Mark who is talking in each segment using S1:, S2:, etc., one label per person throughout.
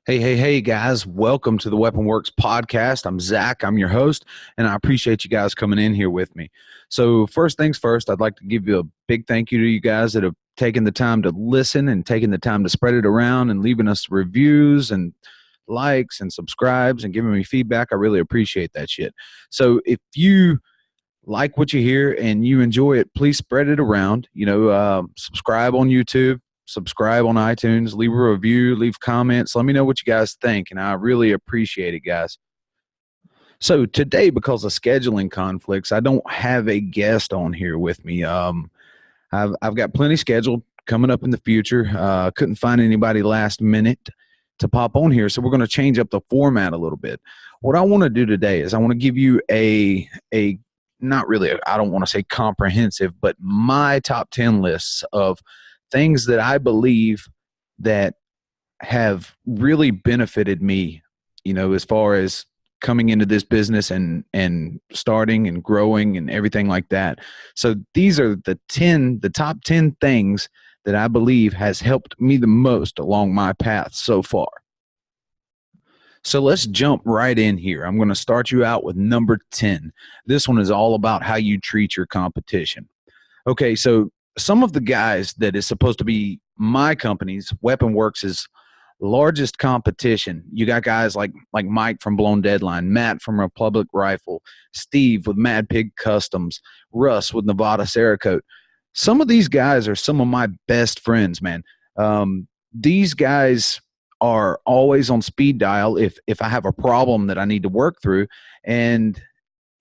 S1: Hey, guys. Welcome to the Weapon Works podcast. I'm Zach. I'm your host, and I appreciate you guys coming in here with me. So, first things first, I'd like to give you a big thank you to you guys that have taken the time to listen and taken the time to spread it around and leaving us reviews and likes and subscribes and giving me feedback. I really appreciate that shit. So, if you like what you hear and you enjoy it, please spread it around. Subscribe on YouTube, subscribe on iTunes, leave a review, leave comments. Let me know what you guys think, and I really appreciate it, guys. So today, because of scheduling conflicts, I don't have a guest on here with me. I've got plenty scheduled coming up in the future. Couldn't find anybody last minute to pop on here, so we're going to change up the format a little bit. What I want to do today is I want to give you a not really, I don't want to say comprehensive, but my top 10 lists of things that I believe that have really benefited me, as far as coming into this business and starting and growing and everything like that. So these are the top 10 things that I believe has helped me the most along my path so far. So let's jump right in here. I'm going to start you out with number 10. This one is all about how you treat your competition. Okay, so some of the guys that is supposed to be my company's, Weapon Works' largest competition. You got guys like Mike from Blown Deadline, Matt from Republic Rifle, Steve with Mad Pig Customs, Russ with Nevada Cerakote. Some of these guys are some of my best friends, man. These guys are always on speed dial if I have a problem that I need to work through, and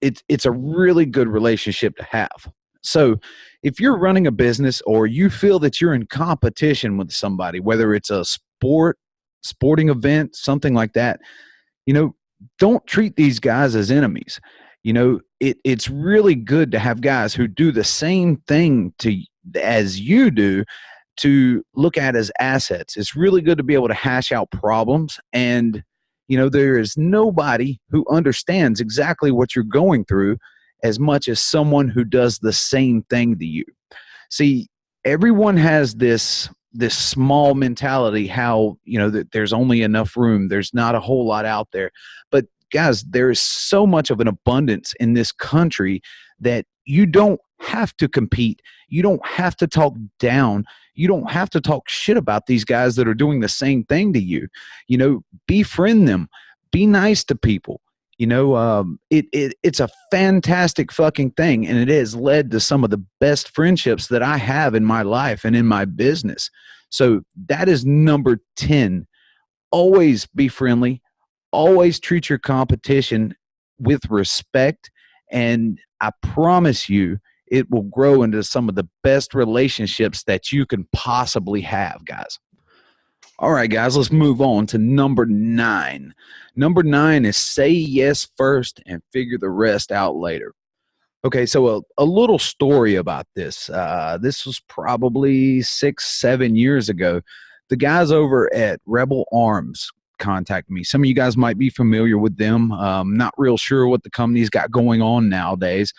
S1: it's a really good relationship to have. So if you're running a business or you feel that you're in competition with somebody, whether it's a sporting event, something like that, don't treat these guys as enemies. It's really good to have guys who do the same thing as you do to look at as assets. It's really good to be able to hash out problems, and there is nobody who understands exactly what you're going through as much as someone who does the same thing to you. See, everyone has this small mentality, how that there's only enough room, there's not a whole lot out there. But guys, there is so much of an abundance in this country that you don't have to compete. You don't have to talk down. You don't have to talk shit about these guys that are doing the same thing to you. Befriend them. Be nice to people. It's a fantastic fucking thing, and it has led to some of the best friendships that I have in my life and in my business. So that is number 10. Always be friendly. Always treat your competition with respect, and I promise you it will grow into some of the best relationships that you can possibly have, guys. All right, guys, let's move on to number 9. Number 9 is say yes first and figure the rest out later. Okay, so a little story about this. This was probably 6-7 years ago. The guys over at Rebel Arms contacted me. Some of you guys might be familiar with them. Not real sure what the company's got going on nowadays,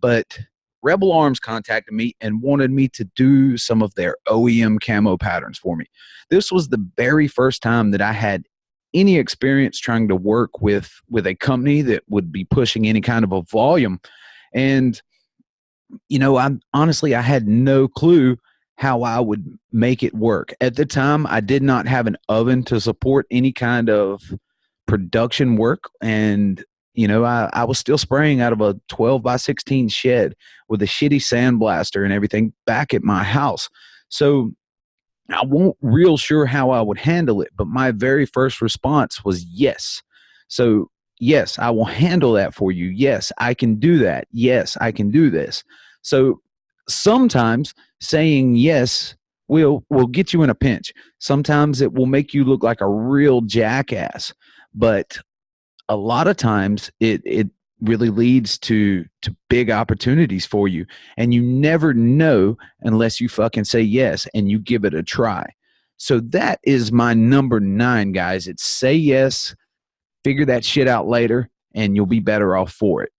S1: but Rebel Arms contacted me and wanted me to do some of their OEM camo patterns for me. This was the very first time that I had any experience trying to work with a company that would be pushing any kind of a volume. And, I had no clue how I would make it work. At the time, I did not have an oven to support any kind of production work. And I was still spraying out of a 12x16 shed with a shitty sandblaster and everything back at my house. So I wasn't real sure how I would handle it, but my very first response was yes. So yes, I will handle that for you. Yes, I can do that. Yes, I can do this. So sometimes saying yes will get you in a pinch. Sometimes it will make you look like a real jackass, but a lot of times it really leads to big opportunities for you. And you never know unless you fucking say yes and you give it a try. So that is my number 9, guys. It's say yes, figure that shit out later, and you'll be better off for it.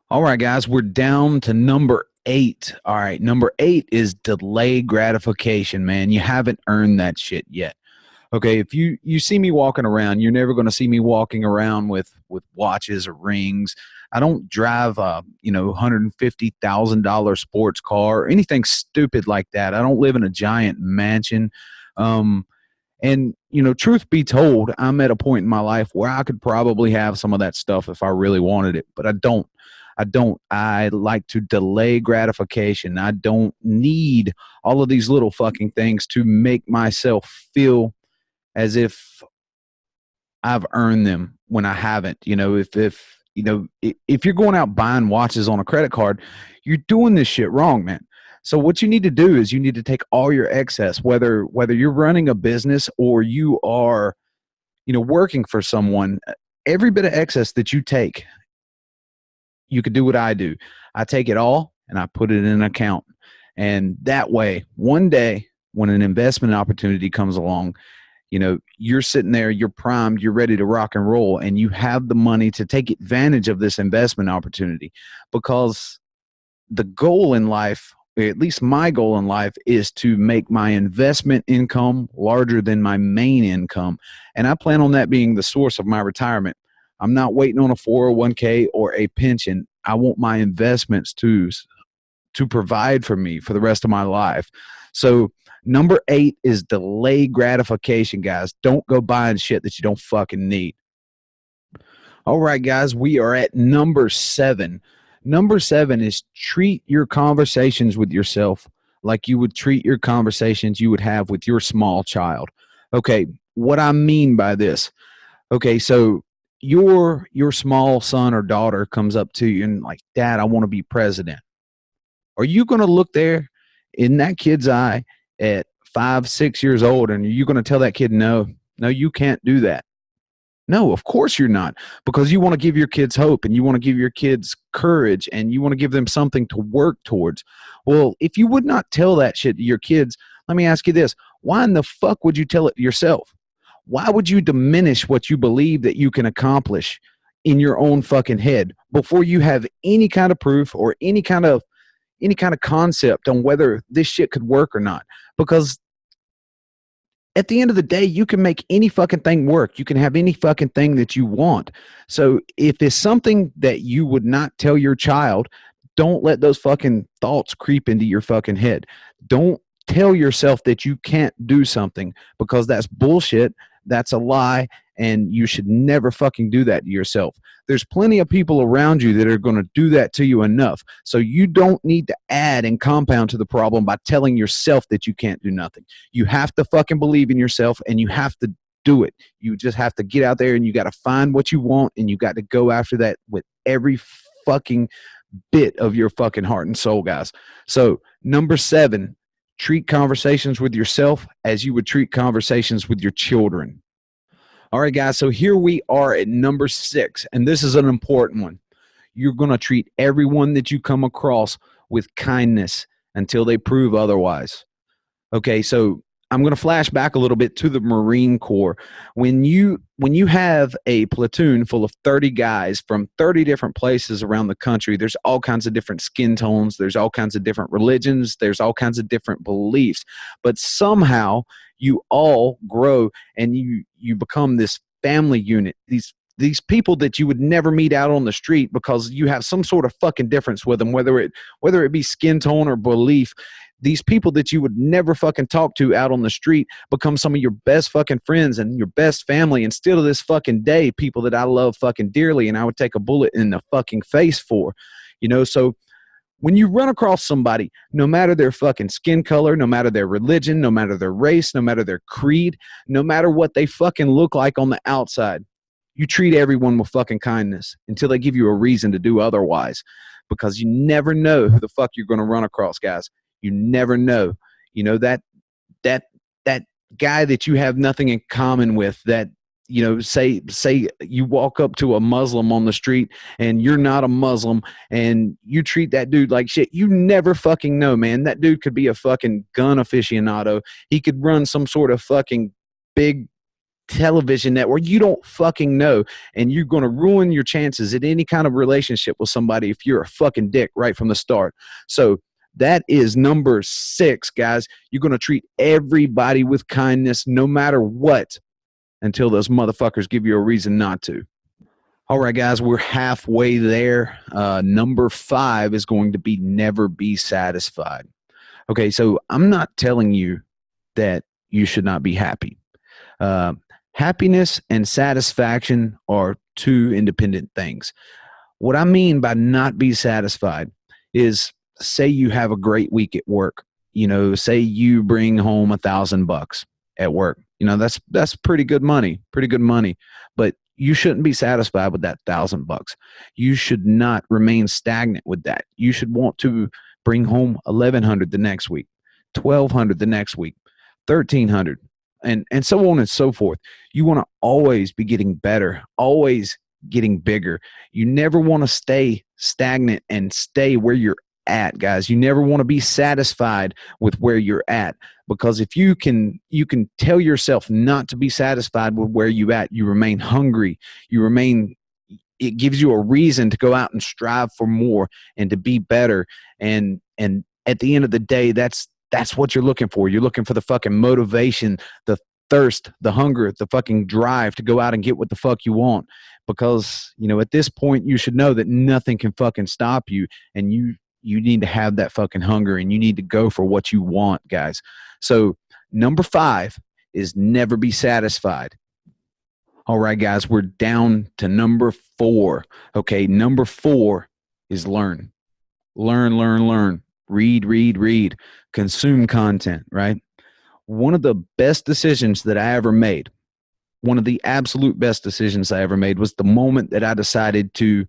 S1: All right, guys, we're down to number 8. All right, number 8 is delay gratification, man. You haven't earned that shit yet. Okay, if you see me walking around, you're never going to see me walking around with watches or rings. I don't drive a $150,000 sports car or anything stupid like that. I don't live in a giant mansion. Um, and truth be told, I'm at a point in my life where I could probably have some of that stuff if I really wanted it, but I don't. I don't. I like to delay gratification. I don't need all of these little fucking things to make myself feel as if I've earned them when I haven't. If you're going out buying watches on a credit card, you're doing this shit wrong, man. So what you need to do is you need to take all your excess, whether you're running a business or you are, working for someone, every bit of excess that you take, you could do what I do. I take it all and I put it in an account. And that way, one day when an investment opportunity comes along, you're sitting there, you're primed, you're ready to rock and roll, and you have the money to take advantage of this investment opportunity. Because the goal in life, at least my goal in life, is to make my investment income larger than my main income. And I plan on that being the source of my retirement. I'm not waiting on a 401k or a pension. I want my investments to provide for me for the rest of my life. So number 8 is delay gratification, guys. Don't go buying shit that you don't fucking need. All right, guys, we are at number 7. Number 7 is treat your conversations with yourself like you would treat your conversations you would have with your small child. Okay, what I mean by this. Okay, so your small son or daughter comes up to you and like, Dad, I want to be president. Are you going to look there in that kid's eye at 5, 6 years old, and are you going to tell that kid, no, you can't do that? No, of course you're not, because you want to give your kids hope and you want to give your kids courage and you want to give them something to work towards. Well, if you would not tell that shit to your kids, let me ask you this. Why in the fuck would you tell it yourself? Why would you diminish what you believe that you can accomplish in your own fucking head before you have any kind of proof or any kind of concept on whether this shit could work or not? Because at the end of the day, you can make any fucking thing work. You can have any fucking thing that you want. So if it's something that you would not tell your child, don't let those fucking thoughts creep into your fucking head. Don't tell yourself that you can't do something, because that's bullshit. That's a lie. And you should never fucking do that to yourself. There's plenty of people around you that are going to do that to you enough. So you don't need to add and compound to the problem by telling yourself that you can't do nothing. You have to fucking believe in yourself and you have to do it. You just have to get out there and you got to find what you want and you got to go after that with every fucking bit of your fucking heart and soul, guys. So number 7, treat conversations with yourself as you would treat conversations with your children. All right, guys, so here we are at number 6, and this is an important one. You're going to treat everyone that you come across with kindness until they prove otherwise. Okay, so I'm going to flash back a little bit to the Marine Corps. When you have a platoon full of 30 guys from 30 different places around the country, there's all kinds of different skin tones, there's all kinds of different religions, there's all kinds of different beliefs, but somehow you all grow and you become this family unit. These people that you would never meet out on the street because you have some sort of fucking difference with them, whether it be skin tone or belief. These people that you would never fucking talk to out on the street become some of your best fucking friends and your best family. And still to this fucking day, people that I love fucking dearly and I would take a bullet in the fucking face for, so when you run across somebody, no matter their fucking skin color, no matter their religion, no matter their race, no matter their creed, no matter what they fucking look like on the outside, you treat everyone with fucking kindness until they give you a reason to do otherwise, because you never know who the fuck you're going to run across, guys. You never know. That guy that you have nothing in common with, that say you walk up to a Muslim on the street and you're not a Muslim and you treat that dude like shit. You never fucking know, man. That dude could be a fucking gun aficionado. He could run some sort of fucking big television network. You don't fucking know, and you're going to ruin your chances at any kind of relationship with somebody if you're a fucking dick right from the start. So That is number 6, guys. You're going to treat everybody with kindness no matter what until those motherfuckers give you a reason not to. All right, guys, we're halfway there. Number 5 is going to be never be satisfied. Okay, so I'm not telling you that you should not be happy. Happiness and satisfaction are two independent things. What I mean by not be satisfied is, say you have a great week at work. Say you bring home $1,000 at work. That's pretty good money, but you shouldn't be satisfied with that $1,000. You should not remain stagnant with that. You should want to bring home $1,100 the next week, $1,200 the next week, $1,300, and so on and so forth. You want to always be getting better, always getting bigger. You never want to stay stagnant and stay where you're at, guys. You never want to be satisfied with where you're at, because if you can tell yourself not to be satisfied with where you at, you remain hungry. It gives you a reason to go out and strive for more and to be better. And at the end of the day, that's what you're looking for. You're looking for the fucking motivation, the thirst, the hunger, the fucking drive to go out and get what the fuck you want. Because, at this point, you should know that nothing can fucking stop you, and you need to have that fucking hunger, and you need to go for what you want, guys. So number 5 is never be satisfied. All right, guys, we're down to number 4. Okay, number 4 is learn. Learn. Read. Consume content, right? One of the best decisions that I ever made, one of the absolute best decisions I ever made, was the moment that I decided to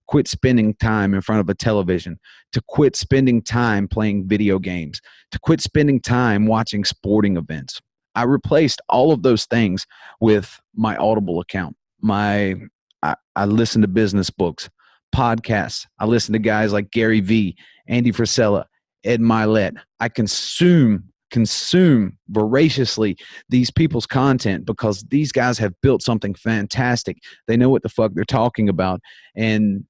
S1: quit spending time in front of a television, to quit spending time playing video games, to quit spending time watching sporting events. I replaced all of those things with my Audible account. I listen to business books, podcasts. I listen to guys like Gary Vee, Andy Frisella, Ed Milet. I consume voraciously these people's content, because these guys have built something fantastic. They know what the fuck they're talking about. And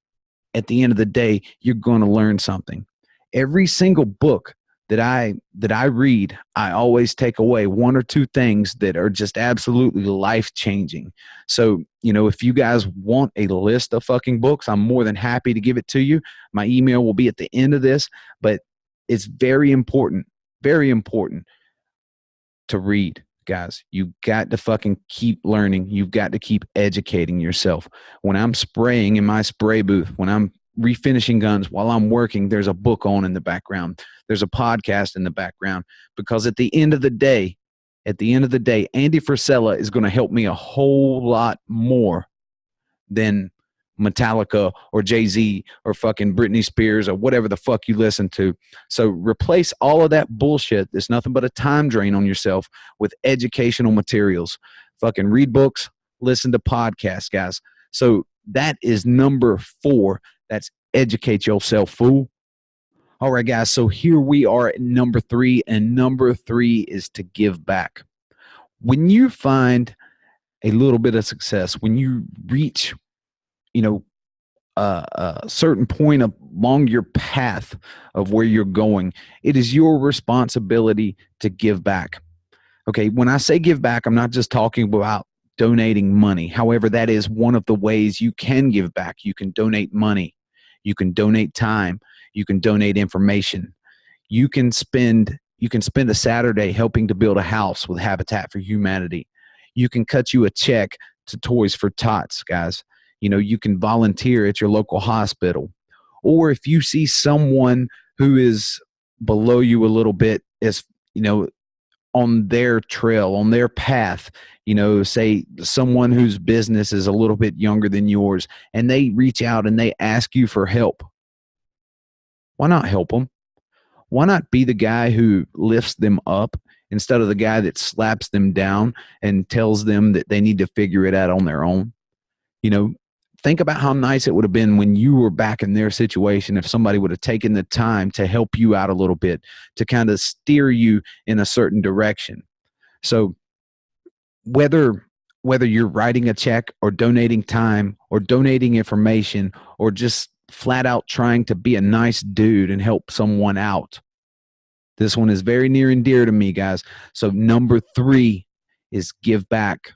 S1: at the end of the day, you're going to learn something. Every single book that I read, I always take away 1 or 2 things that are just absolutely life-changing. So, if you guys want a list of fucking books, I'm more than happy to give it to you. My email will be at the end of this, but it's very important to read, guys. You got to fucking keep learning. You've got to keep educating yourself. When I'm spraying in my spray booth, when I'm refinishing guns while I'm working, there's a book on in the background. There's a podcast in the background, because at the end of the day, Andy Frisella is going to help me a whole lot more than Metallica or Jay-Z or fucking Britney Spears or whatever the fuck you listen to. So replace all of that bullshit that's nothing but a time drain on yourself with educational materials. Fucking read books, listen to podcasts, guys. So that is number 4. That's educate yourself, fool. All right, guys. So here we are at number 3, and number 3 is to give back. When you find a little bit of success, when you reach a certain point along your path of where you're going, it is your responsibility to give back. Okay, when I say give back, I'm not just talking about donating money. However, that is one of the ways you can give back. You can donate money. You can donate time. You can donate information. You can spend a Saturday helping to build a house with Habitat for Humanity. You can cut you a check to Toys for Tots, guys. You can volunteer at your local hospital. Or if you see someone who is below you a little bit, as on their trail, on their path, say someone whose business is a little bit younger than yours, and they reach out and they ask you for help, why not help them? Why not be the guy who lifts them up instead of the guy that slaps them down and tells them that they need to figure it out on their own? Think about how nice it would have been when you were back in their situation if somebody would have taken the time to help you out a little bit, to kind of steer you in a certain direction. So whether you're writing a check or donating time or donating information or just flat out trying to be a nice dude and help someone out. This one is very near and dear to me, guys. So number 3 is give back.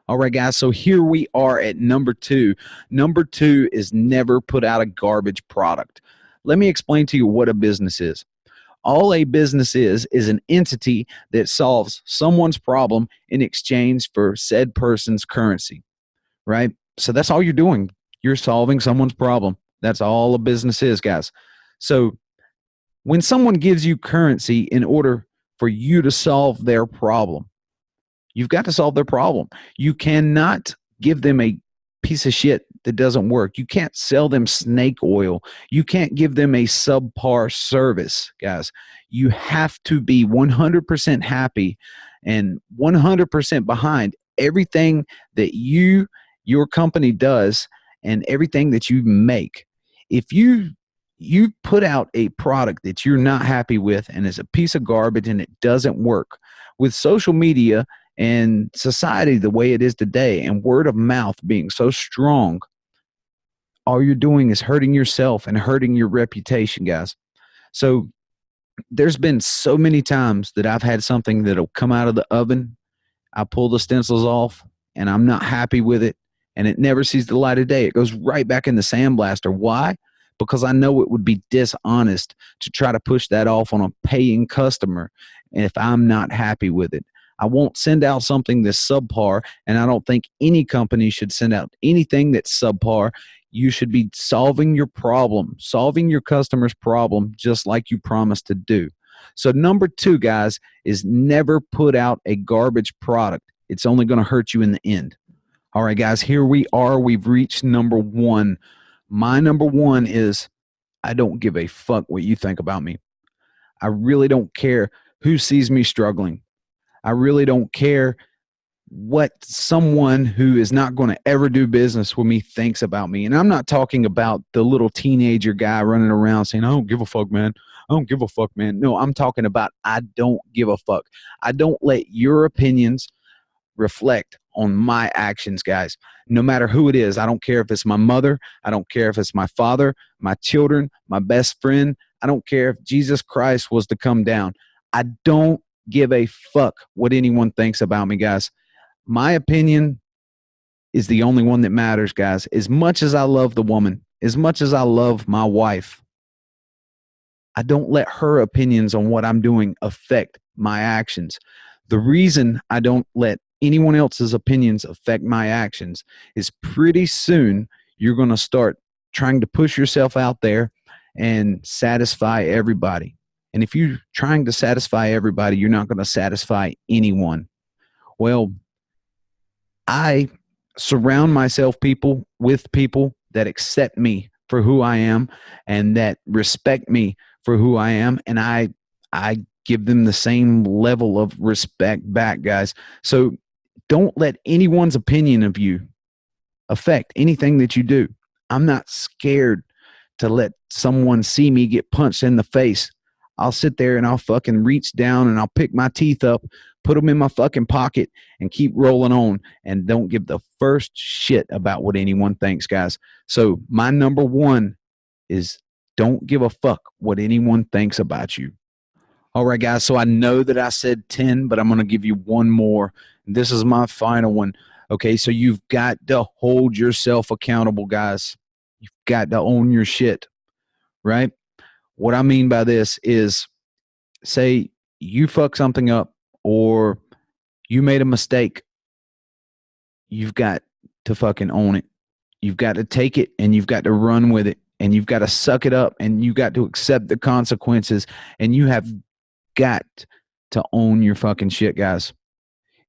S1: All right, guys. So here we are at number 2. Number 2 is never put out a garbage product. Let me explain to you what a business is. All a business is an entity that solves someone's problem in exchange for said person's currency, right? So that's all you're doing. You're solving someone's problem. That's all a business is, guys. So when someone gives you currency in order for you to solve their problem, you've got to solve their problem. You cannot give them a piece of shit that doesn't work. You can't sell them snake oil. You can't give them a subpar service, guys. You have to be 100% happy and 100% behind everything that your company does and everything that you make. If you put out a product that you're not happy with and is a piece of garbage and it doesn't work, with social media and society the way it is today and word of mouth being so strong, all you're doing is hurting yourself and hurting your reputation, guys. So there's been so many times that I've had something that'll come out of the oven, I pull the stencils off and I'm not happy with it, and it never sees the light of day. It goes right back in the sandblaster. Why? Because I know it would be dishonest to try to push that off on a paying customer if I'm not happy with it. I won't send out something that's subpar, and I don't think any company should send out anything that's subpar. You should be solving your problem, solving your customer's problem, just like you promised to do. So number 2, guys, is never put out a garbage product. It's only going to hurt you in the end. All right, guys, here we are. We've reached number 1. My number 1 is I don't give a fuck what you think about me. I really don't care who sees me struggling. I really don't care what someone who is not going to ever do business with me thinks about me. And I'm not talking about the little teenager guy running around saying, I don't give a fuck, man. I don't give a fuck, man. No, I'm talking about I don't give a fuck. I don't let your opinions reflect on my actions, guys. No matter who it is. I don't care if it's my mother. I don't care if it's my father, my children, my best friend. I don't care if Jesus Christ was to come down. I don't give a fuck what anyone thinks about me, guys. My opinion is the only one that matters, guys. As much as I love the woman, as much as I love my wife, I don't let her opinions on what I'm doing affect my actions. The reason I don't let anyone else's opinions affect my actions is pretty soon you're going to start trying to push yourself out there and satisfy everybody. And if you're trying to satisfy everybody, you're not going to satisfy anyone. Well, I surround myself with people that accept me for who I am and that respect me for who I am. And I give them the same level of respect back, guys. So don't let anyone's opinion of you affect anything that you do. I'm not scared to let someone see me get punched in the face. I'll sit there and I'll fucking reach down and I'll pick my teeth up, put them in my fucking pocket and keep rolling on and don't give the first shit about what anyone thinks, guys. So my number 1 is don't give a fuck what anyone thinks about you. All right, guys. So I know that I said 10, but I'm going to give you one more. This is my final one. Okay. So you've got to hold yourself accountable, guys. You've got to own your shit, right? What I mean by this is, say you fuck something up or you made a mistake. You've got to fucking own it. You've got to take it and you've got to run with it and you've got to suck it up and you've got to accept the consequences and you have got to own your fucking shit, guys.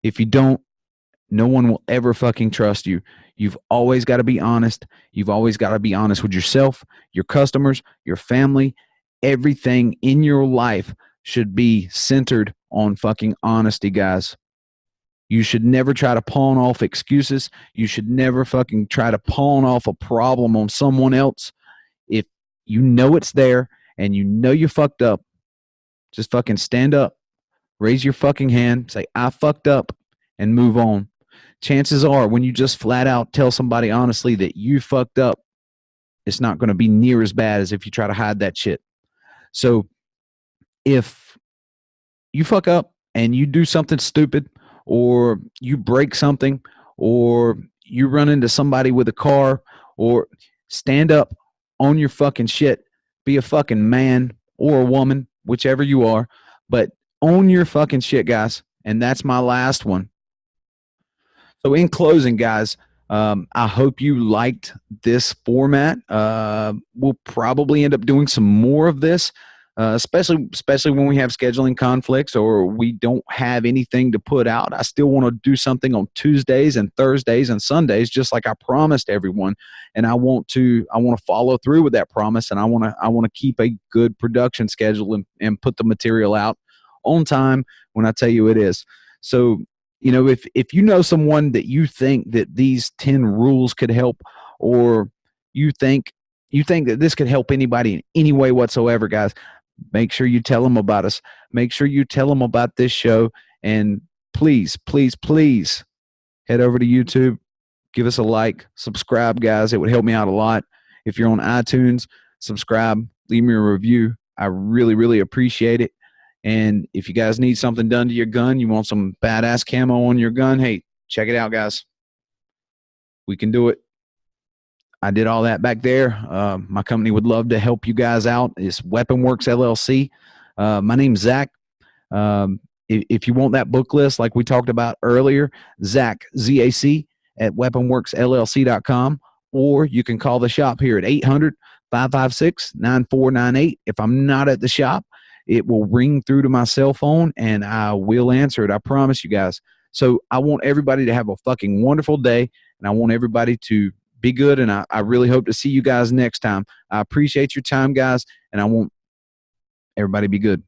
S1: If you don't, no one will ever fucking trust you. You've always got to be honest. You've always got to be honest with yourself, your customers, your family. Everything in your life should be centered on fucking honesty, guys. You should never try to pawn off excuses. You should never fucking try to pawn off a problem on someone else. If you know it's there and you know you fucked up, just fucking stand up, raise your fucking hand, say, I fucked up, and move on. Chances are when you just flat out tell somebody honestly that you fucked up, it's not going to be near as bad as if you try to hide that shit. So if you fuck up and you do something stupid, or you break something, or you run into somebody with a car, or stand up on your fucking shit, be a fucking man or a woman, whichever you are, but own your fucking shit, guys. And that's my last one. So, in closing, guys, I hope you liked this format. We'll probably end up doing some more of this, especially when we have scheduling conflicts or we don't have anything to put out. I still want to do something on Tuesdays and Thursdays and Sundays, just like I promised everyone. And I want to follow through with that promise, and I want to keep a good production schedule and put the material out on time when I tell you it is. So, if you know someone that you think that these 10 rules could help, or you think that this could help anybody in any way whatsoever, guys, make sure you tell them about us. Make sure you tell them about this show. And please, please, please head over to YouTube. Give us a like. Subscribe, guys. It would help me out a lot. If you're on iTunes, subscribe. Leave me a review. I really, really appreciate it. And if you guys need something done to your gun, you want some badass camo on your gun, hey, check it out, guys. We can do it. I did all that back there. My company would love to help you guys out. It's WeaponWorks LLC. My name's Zach. If you want that book list like we talked about earlier, Zach, Z-A-C, at weaponworksllc.com, or you can call the shop here at 800-556-9498. If I'm not at the shop, it will ring through to my cell phone, and I will answer it. I promise you guys. So I want everybody to have a fucking wonderful day, and I want everybody to be good, and I really hope to see you guys next time. I appreciate your time, guys, and I want everybody to be good.